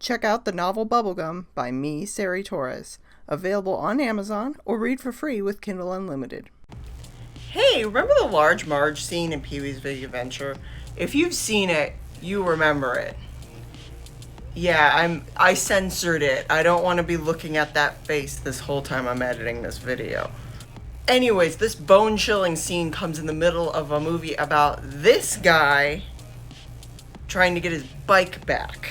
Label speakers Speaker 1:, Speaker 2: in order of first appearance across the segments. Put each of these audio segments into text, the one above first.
Speaker 1: Check out the novel Bubblegum by me, Sari Torres, available on Amazon or read for free with Kindle Unlimited.
Speaker 2: Hey, remember the Large Marge scene in Pee-wee's Big Adventure? If you've seen it, you remember it. Yeah, I censored it. I don't want to be looking at that face this whole time I'm editing this video. Anyways, this bone-chilling scene comes in the middle of a movie about this guy trying to get his bike back.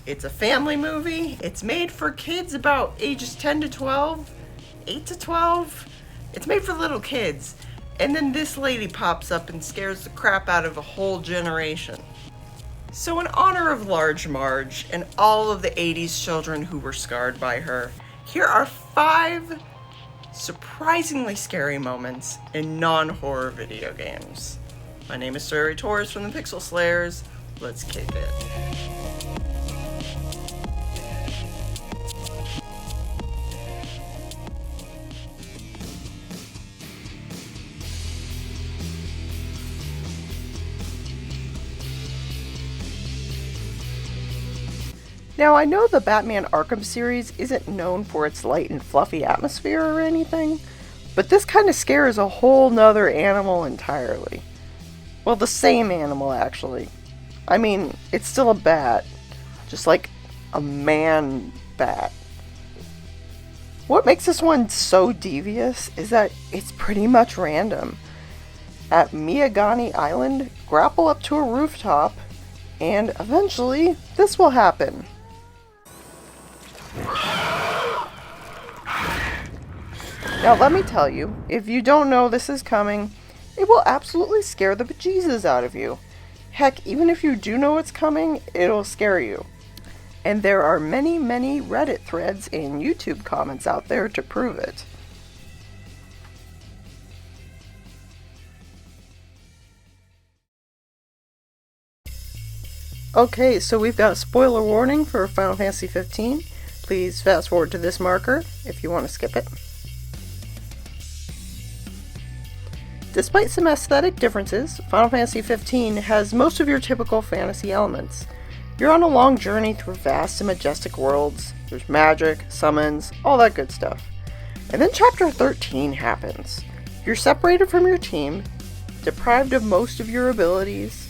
Speaker 2: It's a family movie. It's made for kids about ages 10 to 12, 8 to 12. It's made for little kids. And then this lady pops up and scares the crap out of a whole generation. So in honor of Large Marge and all of the 80s children who were scarred by her, here are 5 surprisingly scary moments in non-horror video games. My name is Sari Torres from the Pixel Slayers. Let's kick it.
Speaker 1: Now, I know the Batman Arkham series isn't known for its light and fluffy atmosphere or anything, but this kind of scares a whole nother animal entirely. Well, the same animal, actually. I mean, it's still a bat, just like a man bat. What makes this one so devious is that it's pretty much random. At Miyagani Island, grapple up to a rooftop, and eventually, this will happen. Now let me tell you, if you don't know this is coming, it will absolutely scare the bejesus out of you. Heck, even if you do know it's coming, it'll scare you. And there are many, many Reddit threads and YouTube comments out there to prove it. Okay, so we've got a spoiler warning for Final Fantasy 15. Please fast forward to this marker if you want to skip it. Despite some aesthetic differences, Final Fantasy 15 has most of your typical fantasy elements. You're on a long journey through vast and majestic worlds. There's magic, summons, all that good stuff. And then Chapter 13 happens. You're separated from your team, deprived of most of your abilities,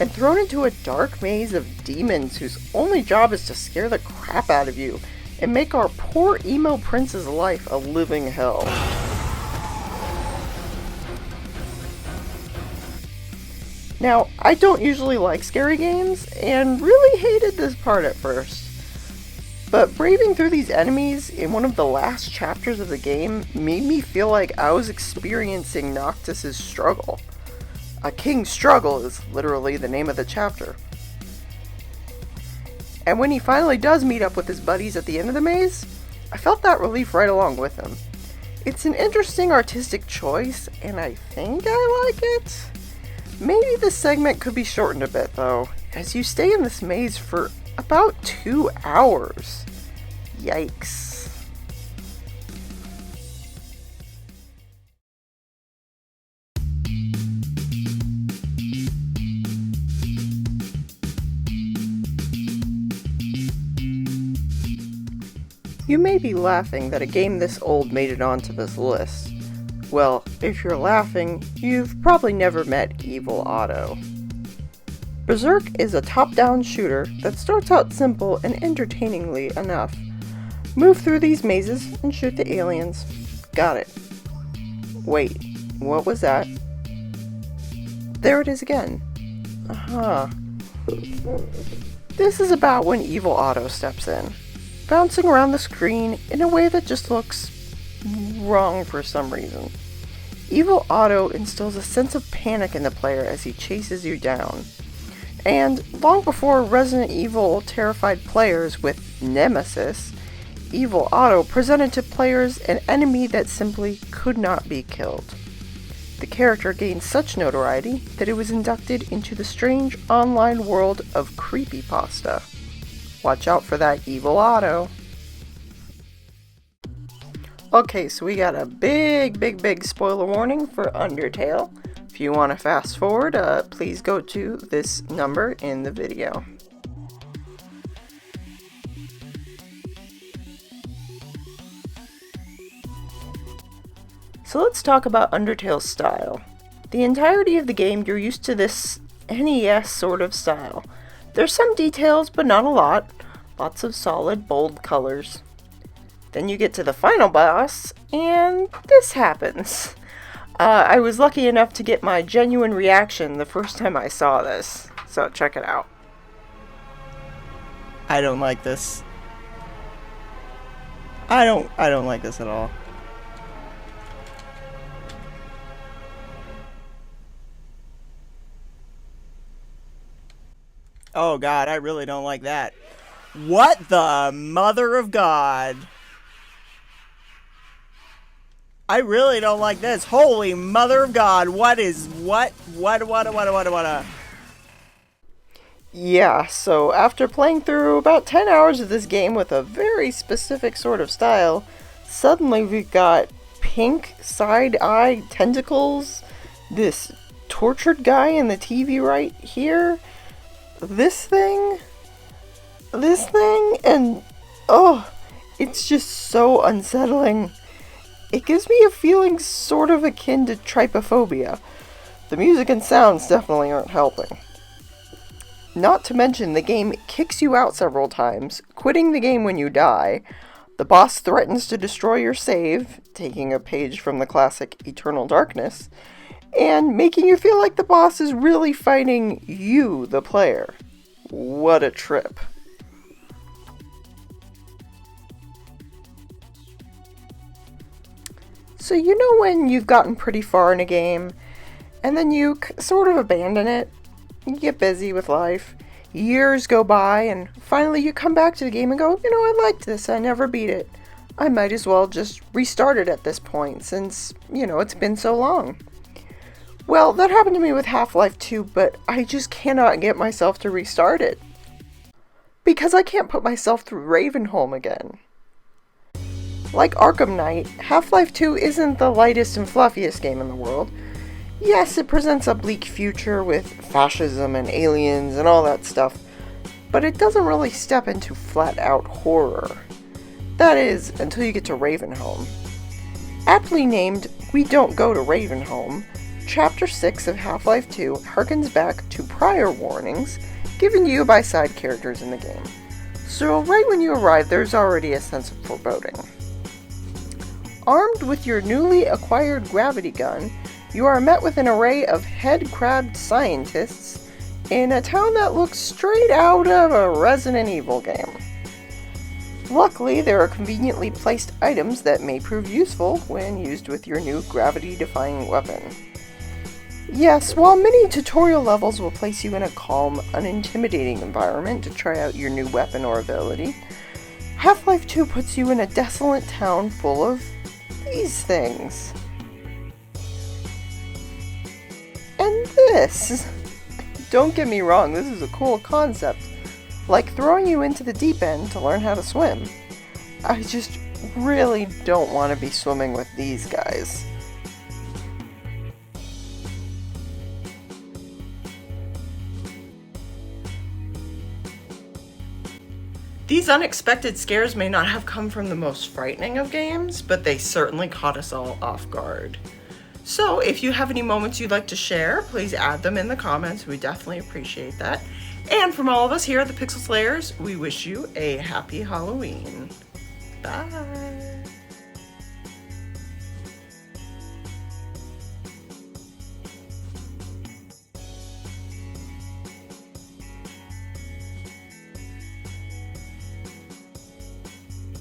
Speaker 1: and thrown into a dark maze of demons whose only job is to scare the crap out of you and make our poor emo prince's life a living hell. Now, I don't usually like scary games, and really hated this part at first. But braving through these enemies in one of the last chapters of the game made me feel like I was experiencing Noctis's struggle. A King's Struggle is literally the name of the chapter. And when he finally does meet up with his buddies at the end of the maze, I felt that relief right along with him. It's an interesting artistic choice, and I think I like it. Maybe this segment could be shortened a bit though, as you stay in this maze for about 2 hours. Yikes. You may be laughing that a game this old made it onto this list. Well, if you're laughing, you've probably never met Evil Otto. Berzerk is a top-down shooter that starts out simple and entertainingly enough. Move through these mazes and shoot the aliens. Got it. Wait, what was that? There it is again. Aha. This is about when Evil Otto steps in, bouncing around the screen in a way that just looks wrong for some reason. Evil Otto instills a sense of panic in the player as he chases you down. And long before Resident Evil terrified players with Nemesis, Evil Otto presented to players an enemy that simply could not be killed. The character gained such notoriety that it was inducted into the strange online world of creepypasta. Watch out for that Evil Otto. Okay, so we got a big spoiler warning for Undertale. If you want to fast forward, please go to this number in the video. So let's talk about Undertale's style. The entirety of the game, you're used to this NES sort of style. There's some details, but not a lot. Lots of solid, bold colors. Then you get to the final boss, and this happens. I was lucky enough to get my genuine reaction the first time I saw this, so check it out.
Speaker 2: I don't like this. I don't like this at all. Oh god, I really don't like that. What the mother of God? I really don't like this. Holy mother of God, what?
Speaker 1: Yeah, so after playing through about 10 hours of this game with a very specific sort of style, suddenly we've got pink side-eye tentacles, this tortured guy in the TV right here, this thing, and oh, it's just so unsettling. It gives me a feeling sort of akin to trypophobia. The music and sounds definitely aren't helping. Not to mention, the game kicks you out several times, quitting the game when you die. The boss threatens to destroy your save, taking a page from the classic Eternal Darkness, and making you feel like the boss is really fighting you, the player. What a trip. So you know when you've gotten pretty far in a game, and then you sort of abandon it? You get busy with life, years go by, and finally you come back to the game and go, you know, I liked this, I never beat it. I might as well just restart it at this point, since, you know, it's been so long. Well, that happened to me with Half-Life 2, but I just cannot get myself to restart it. Because I can't put myself through Ravenholm again. Like Arkham Knight, Half-Life 2 isn't the lightest and fluffiest game in the world. Yes, it presents a bleak future with fascism and aliens and all that stuff, but it doesn't really step into flat-out horror. That is, until you get to Ravenholm. Aptly named We Don't Go to Ravenholm, Chapter 6 of Half-Life 2 harkens back to prior warnings given to you by side characters in the game. So right when you arrive, there's already a sense of foreboding. Armed with your newly acquired gravity gun, you are met with an array of head-crabbed scientists in a town that looks straight out of a Resident Evil game. Luckily, there are conveniently placed items that may prove useful when used with your new gravity-defying weapon. Yes, while many tutorial levels will place you in a calm, unintimidating environment to try out your new weapon or ability, Half-Life 2 puts you in a desolate town full of these things. And this. Don't get me wrong, this is a cool concept. Like throwing you into the deep end to learn how to swim. I just really don't want to be swimming with these guys.
Speaker 2: These unexpected scares may not have come from the most frightening of games, but they certainly caught us all off guard. So if you have any moments you'd like to share, please add them in the comments. We definitely appreciate that. And from all of us here at the Pixel Slayers, we wish you a happy Halloween. Bye.